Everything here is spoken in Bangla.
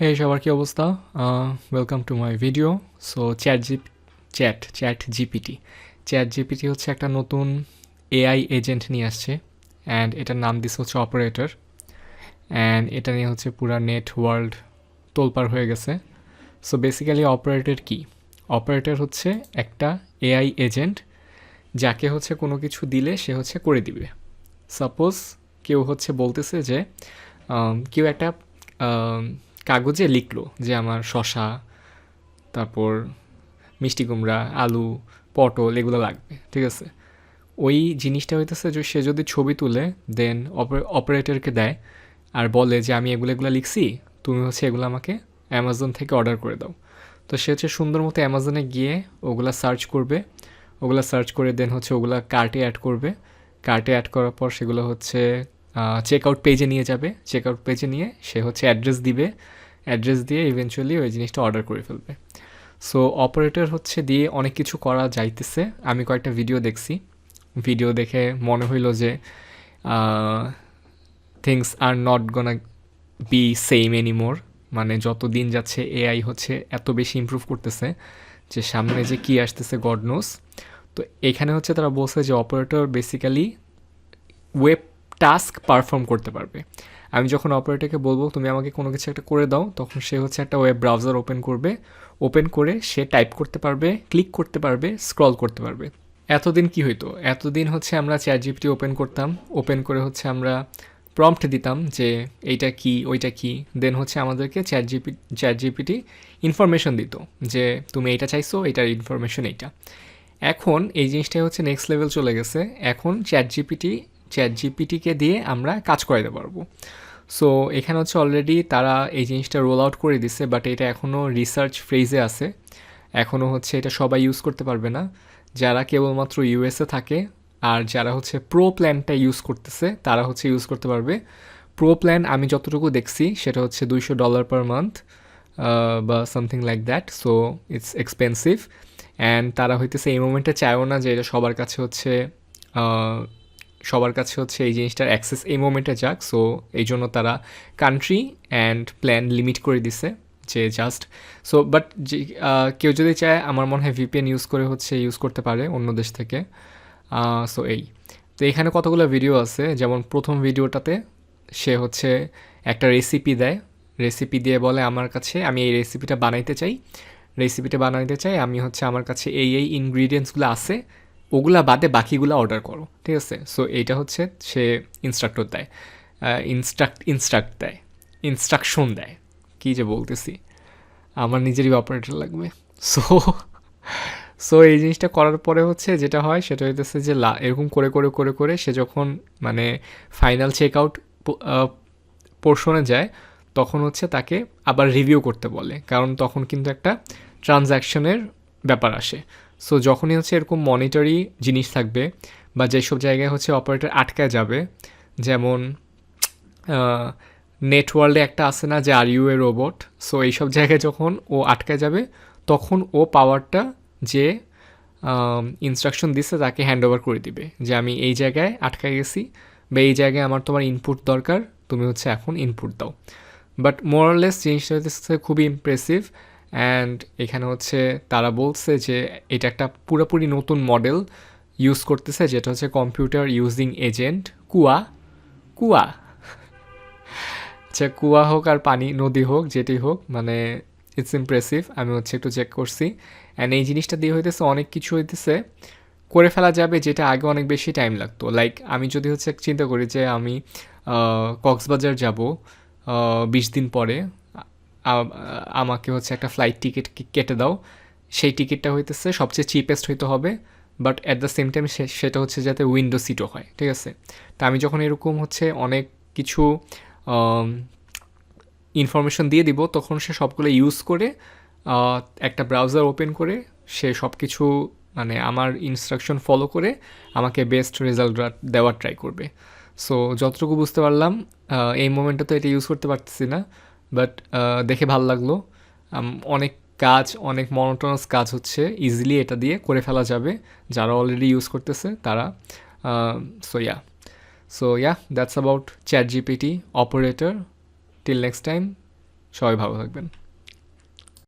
এই সবার কি অবস্থা? Welcome to my video. So chat GPT হচ্ছে একটা নতুন এআই এজেন্ট নিয়ে আসছে, অ্যান্ড এটার নাম দিচ্ছে হচ্ছে অপারেটর। অ্যান্ড এটা নিয়ে হচ্ছে পুরা নেট ওয়ার্ল্ড তোলপাড় হয়ে গেছে। সো বেসিক্যালি অপারেটর কি? অপারেটর হচ্ছে একটা এআই এজেন্ট যাকে হচ্ছে কোনো কিছু দিলে সে হচ্ছে করে দিবে। সাপোজ কেউ হচ্ছে বলতেছে যে কেউ একটা আম, কাগজে লিখলো যে আমার শশা, তারপর মিষ্টি কুমড়া, আলু, পটল এগুলো লাগবে, ঠিক আছে? ওই জিনিসটা হইতেছে যে সে যদি ছবি তুলে দেন অপারেটরকে দেয় আর বলে যে আমি এগুলো এগুলো লিখছি, তুমি হচ্ছে এগুলো আমাকে অ্যামাজন থেকে অর্ডার করে দাও। তো সে হচ্ছে সুন্দর মতো অ্যামাজনে গিয়ে ওগুলা সার্চ করবে, ওগুলা সার্চ করে দেন হচ্ছে ওগুলা কার্টে অ্যাড করবে। কার্টে অ্যাড করার পর সেগুলো হচ্ছে চেক আউট পেজে নিয়ে যাবে। চেক আউট পেজে নিয়ে সে হচ্ছে অ্যাড্রেস দিবে, অ্যাড্রেস দিয়ে ইভেনচুয়ালি ওই জিনিসটা অর্ডার করে ফেলবে। সো অপারেটর হচ্ছে দিয়ে অনেক কিছু করা যাইতেছে। আমি কয়েকটা ভিডিও দেখছি, ভিডিও দেখে মনে হইলো যে things are not gonna be same anymore. মানে যত দিন যাচ্ছে এআই হচ্ছে এত বেশি ইমপ্রুভ করতেছে যে সামনে যে কি আসতেছে গড নোস। তো এখানে হচ্ছে তারা বলছে যে operator basically web task perform করতে পারবে। আমি যখন অপারেটরকে বলবো তুমি আমাকে কোনো কিছু একটা করে দাও, তখন সে হচ্ছে একটা ওয়েব ব্রাউজার ওপেন করবে, ওপেন করে সে টাইপ করতে পারবে, ক্লিক করতে পারবে, স্ক্রল করতে পারবে। এতদিন কি হইতো, এতদিন হচ্ছে আমরা চ্যাট জিপিটি ওপেন করতাম, ওপেন করে হচ্ছে আমরা প্রম্পট দিতাম যে এইটা কি ওইটা কি, দেন হচ্ছে আমাদেরকে চ্যাট জিপিটি ইনফরমেশন দিত যে তুমি এইটা চাইছো, এইটার ইনফরমেশন এইটা। এখন এই জিনিসটাই হচ্ছে নেক্সট লেভেল চলে গেছে। এখন চ্যাট জিপিটিকে দিয়ে আমরা কাজ করাইতে পারবো। সো এখানে হচ্ছে অলরেডি তারা এই জিনিসটা রোল আউট করে দিছে, বাট এটা এখনও রিসার্চ ফেজে আছে। এখনও হচ্ছে এটা সবাই ইউজ করতে পারবে না, যারা কেবলমাত্র ইউএসএ থাকে আর যারা হচ্ছে প্রো প্ল্যানটা ইউজ করতেছে তারা হচ্ছে ইউজ করতে পারবে। প্রো প্ল্যান আমি যতটুকু দেখছি সেটা হচ্ছে $200 পার মান্থ বা something like that. So it's expensive, and তারা হইতেছে এই মোমেন্টে চায়ও না যে এটা সবার কাছে হচ্ছে এই জিনিসটার অ্যাক্সেস এই মোমেন্টে যাক। সো এই জন্য তারা কান্ট্রি অ্যান্ড প্ল্যান লিমিট করে দিছে যে জাস্ট। সো বাট যে কেউ যদি চায় আমার মনে হয় ভিপিএন ইউজ করে হচ্ছে ইউজ করতে পারে অন্য দেশ থেকে। সো এই, তো এখানে কতগুলো ভিডিও আছে, যেমন প্রথম ভিডিওটাতে সে হচ্ছে একটা রেসিপি দেয়, রেসিপি দিয়ে বলে আমার কাছে আমি এই রেসিপিটা বানাইতে চাই, আমি হচ্ছে আমার কাছে এই ইনগ্রিডিয়েন্টসগুলো আছে, ওগুলা বাদে বাকিগুলো অর্ডার করো, ঠিক আছে? সো এইটা হচ্ছে সে ইনস্ট্রাক্টর দেয়, ইনস্ট্রাকশন দেয়। কী যে বলতেছি, আমার নিজেরই অপারেটর লাগবে। সো সো এই জিনিসটা করার পরে হচ্ছে যেটা হয় সেটা হইতেছে যে এরকম করে করে করে করে সে যখন মানে ফাইনাল চেক আউট পোর্শনে যায়, তখন হচ্ছে তাকে আবার রিভিউ করতে বলে, কারণ তখন কিন্তু একটা ট্রানজ্যাকশনের ব্যাপার আসে। সো যখনই হচ্ছে এরকম মনিটরি জিনিস থাকবে বা যেসব জায়গায় হচ্ছে অপারেটর আটকায় যাবে, যেমন নেটওয়ার্ল্ডে একটা আছে না যে are you a robot, so এইসব জায়গায় যখন ও আটকায় যাবে তখন ও পাওয়ারটা যে ইনস্ট্রাকশন দিচ্ছে তাকে হ্যান্ড ওভার করে দিবে যে আমি এই জায়গায় আটকায় গেছি বা এই জায়গায় আমার তোমার ইনপুট দরকার, তুমি হচ্ছে এখন ইনপুট দাও। বাট মোরাললেস জিনিসটা হচ্ছে খুবই ইমপ্রেসিভ। অ্যান্ড এখানে হচ্ছে তারা বলছে যে এটা একটা পুরোপুরি নতুন মডেল ইউজ করতেছে, যেটা হচ্ছে কম্পিউটার ইউজিং এজেন্ট কুয়া। কুয়া আচ্ছা, কুয়া হোক আর পানি নদী হোক যেটি হোক, মানে ইটস ইমপ্রেসিভ। আমি হচ্ছে একটু চেক করছি, অ্যান্ড এই জিনিসটা দিয়ে হইতেছে অনেক কিছু হইতেছে করে ফেলা যাবে যেটা আগে অনেক বেশি টাইম লাগতো। লাইক আমি যদি হচ্ছে চিন্তা করি যে আমি কক্সবাজার যাব 20 দিন পরে, আমাকে হচ্ছে একটা ফ্লাইট টিকিট কেটে দাও, সেই টিকিটটা হইতেছে সবচেয়ে চিপেস্ট হইতে হবে, but at the same time সেটা হচ্ছে যাতে উইন্ডো সিটও হয়, ঠিক আছে? তা আমি যখন এরকম হচ্ছে অনেক কিছু ইনফরমেশন দিয়ে দিব, তখন সে সবগুলো ইউজ করে একটা ব্রাউজার ওপেন করে সে সব কিছু মানে আমার ইনস্ট্রাকশন ফলো করে আমাকে বেস্ট রেজাল্ট দেওয়ার ট্রাই করবে। সো যতটুকু বুঝতে পারলাম এই মোমেন্টে তো এটা ইউজ করতে পারতেছি না, বাট দেখে ভাল লাগলো। অনেক কাজ, অনেক মনোটোনাস কাজ হচ্ছে ইজিলি এটা দিয়ে করে ফেলা যাবে যারা অলরেডি ইউজ করতেছে তারা। So yeah, that's about chat GPT operator. Till next time, সবাই ভালো থাকবেন।